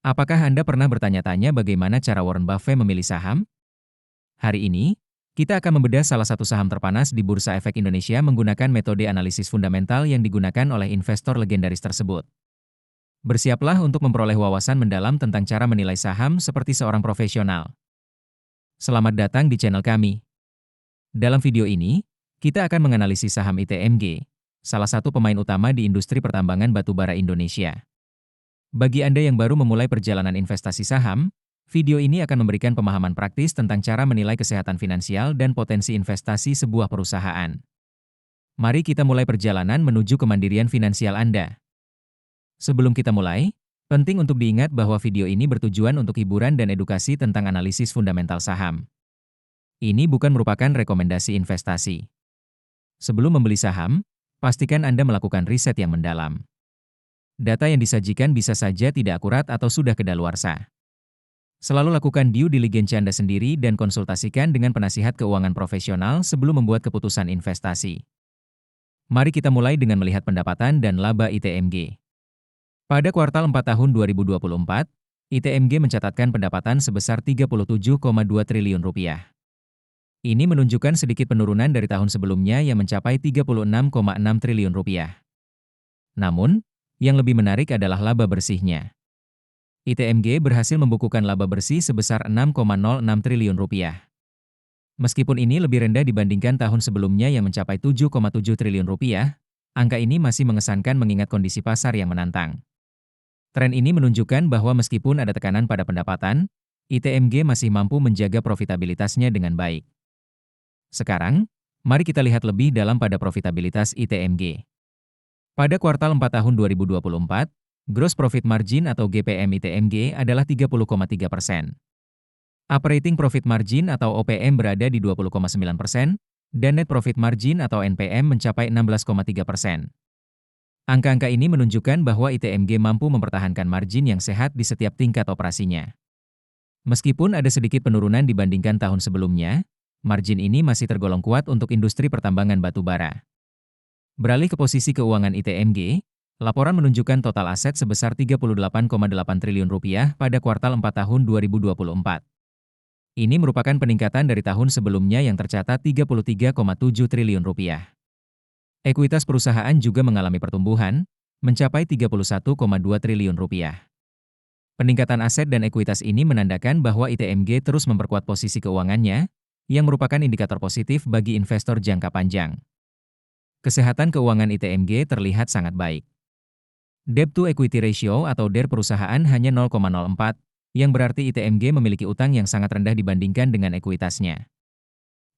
Apakah Anda pernah bertanya-tanya bagaimana cara Warren Buffett memilih saham? Hari ini, kita akan membedah salah satu saham terpanas di Bursa Efek Indonesia menggunakan metode analisis fundamental yang digunakan oleh investor legendaris tersebut. Bersiaplah untuk memperoleh wawasan mendalam tentang cara menilai saham seperti seorang profesional. Selamat datang di channel kami. Dalam video ini, kita akan menganalisis saham ITMG, salah satu pemain utama di industri pertambangan batubara Indonesia. Bagi Anda yang baru memulai perjalanan investasi saham, video ini akan memberikan pemahaman praktis tentang cara menilai kesehatan finansial dan potensi investasi sebuah perusahaan. Mari kita mulai perjalanan menuju kemandirian finansial Anda. Sebelum kita mulai, penting untuk diingat bahwa video ini bertujuan untuk hiburan dan edukasi tentang analisis fundamental saham. Ini bukan merupakan rekomendasi investasi. Sebelum membeli saham, pastikan Anda melakukan riset yang mendalam. Data yang disajikan bisa saja tidak akurat atau sudah kedaluarsa. Selalu lakukan due diligence Anda sendiri dan konsultasikan dengan penasihat keuangan profesional sebelum membuat keputusan investasi. Mari kita mulai dengan melihat pendapatan dan laba ITMG. Pada kuartal 4 tahun 2024, ITMG mencatatkan pendapatan sebesar Rp37,2 triliun. Ini menunjukkan sedikit penurunan dari tahun sebelumnya yang mencapai Rp36,6 triliun. Namun, yang lebih menarik adalah laba bersihnya. ITMG berhasil membukukan laba bersih sebesar Rp6,06 triliun. Meskipun ini lebih rendah dibandingkan tahun sebelumnya yang mencapai Rp7,7 triliun, angka ini masih mengesankan mengingat kondisi pasar yang menantang. Tren ini menunjukkan bahwa meskipun ada tekanan pada pendapatan, ITMG masih mampu menjaga profitabilitasnya dengan baik. Sekarang, mari kita lihat lebih dalam pada profitabilitas ITMG. Pada kuartal 4 tahun 2024, gross profit margin atau GPM ITMG adalah 30,3%. Operating profit margin atau OPM berada di 20,9%, dan net profit margin atau NPM mencapai 16,3%. Angka-angka ini menunjukkan bahwa ITMG mampu mempertahankan margin yang sehat di setiap tingkat operasinya. Meskipun ada sedikit penurunan dibandingkan tahun sebelumnya, margin ini masih tergolong kuat untuk industri pertambangan batubara. Beralih ke posisi keuangan ITMG, laporan menunjukkan total aset sebesar Rp38,8 triliun pada kuartal 4 tahun 2024. Ini merupakan peningkatan dari tahun sebelumnya yang tercatat Rp33,7 triliun. Ekuitas perusahaan juga mengalami pertumbuhan, mencapai Rp31,2 triliun. Peningkatan aset dan ekuitas ini menandakan bahwa ITMG terus memperkuat posisi keuangannya, yang merupakan indikator positif bagi investor jangka panjang. Kesehatan keuangan ITMG terlihat sangat baik. Debt to equity ratio atau DER perusahaan hanya 0,04, yang berarti ITMG memiliki utang yang sangat rendah dibandingkan dengan ekuitasnya.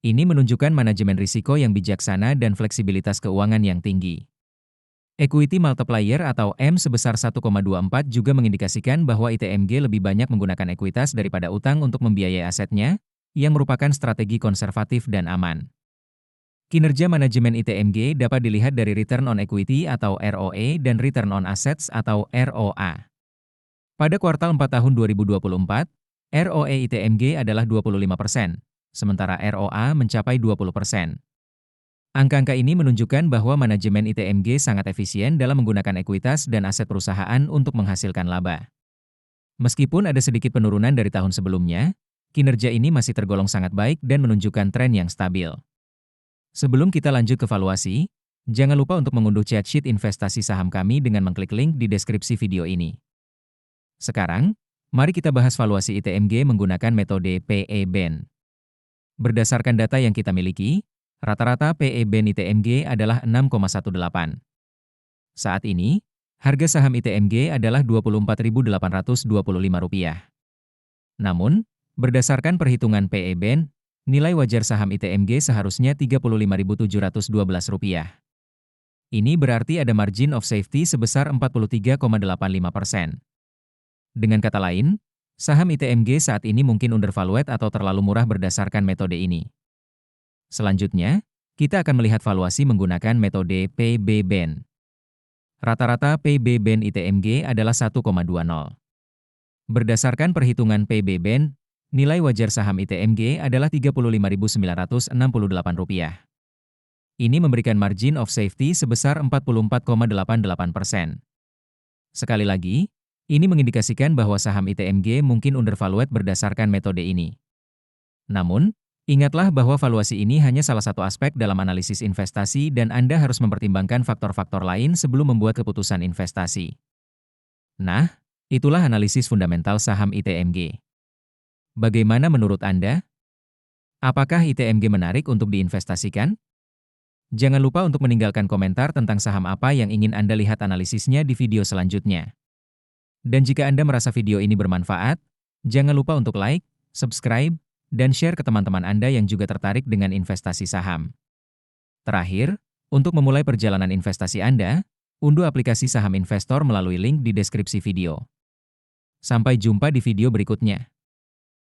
Ini menunjukkan manajemen risiko yang bijaksana dan fleksibilitas keuangan yang tinggi. Equity multiplier atau M sebesar 1,24 juga mengindikasikan bahwa ITMG lebih banyak menggunakan ekuitas daripada utang untuk membiayai asetnya, yang merupakan strategi konservatif dan aman. Kinerja manajemen ITMG dapat dilihat dari return on equity atau ROE dan return on assets atau ROA. Pada kuartal 4 tahun 2024, ROE ITMG adalah 25%, sementara ROA mencapai 20%. Angka-angka ini menunjukkan bahwa manajemen ITMG sangat efisien dalam menggunakan ekuitas dan aset perusahaan untuk menghasilkan laba. Meskipun ada sedikit penurunan dari tahun sebelumnya, kinerja ini masih tergolong sangat baik dan menunjukkan tren yang stabil. Sebelum kita lanjut ke valuasi, jangan lupa untuk mengunduh chat sheet investasi saham kami dengan mengklik link di deskripsi video ini. Sekarang, mari kita bahas valuasi ITMG menggunakan metode PE/BEN. Berdasarkan data yang kita miliki, rata-rata PE/BEN ITMG adalah 6,18. Saat ini, harga saham ITMG adalah Rp24.825. Namun, berdasarkan perhitungan PE/BEN, nilai wajar saham ITMG seharusnya Rp35.712. Ini berarti ada margin of safety sebesar 43,85%. Dengan kata lain, saham ITMG saat ini mungkin undervalued atau terlalu murah berdasarkan metode ini. Selanjutnya, kita akan melihat valuasi menggunakan metode PB/BEN. Rata-rata PB/BEN ITMG adalah 1,20. Berdasarkan perhitungan PB/BEN, nilai wajar saham ITMG adalah Rp35.968. Ini memberikan margin of safety sebesar 44,88%. Sekali lagi, Ini mengindikasikan bahwa saham ITMG mungkin undervalued berdasarkan metode ini. Namun, ingatlah bahwa valuasi ini hanya salah satu aspek dalam analisis investasi dan Anda harus mempertimbangkan faktor-faktor lain sebelum membuat keputusan investasi. Nah, itulah analisis fundamental saham ITMG. Bagaimana menurut Anda? Apakah ITMG menarik untuk diinvestasikan? Jangan lupa untuk meninggalkan komentar tentang saham apa yang ingin Anda lihat analisisnya di video selanjutnya. Dan jika Anda merasa video ini bermanfaat, jangan lupa untuk like, subscribe, dan share ke teman-teman Anda yang juga tertarik dengan investasi saham. Terakhir, untuk memulai perjalanan investasi Anda, unduh aplikasi Saham Investor melalui link di deskripsi video. Sampai jumpa di video berikutnya.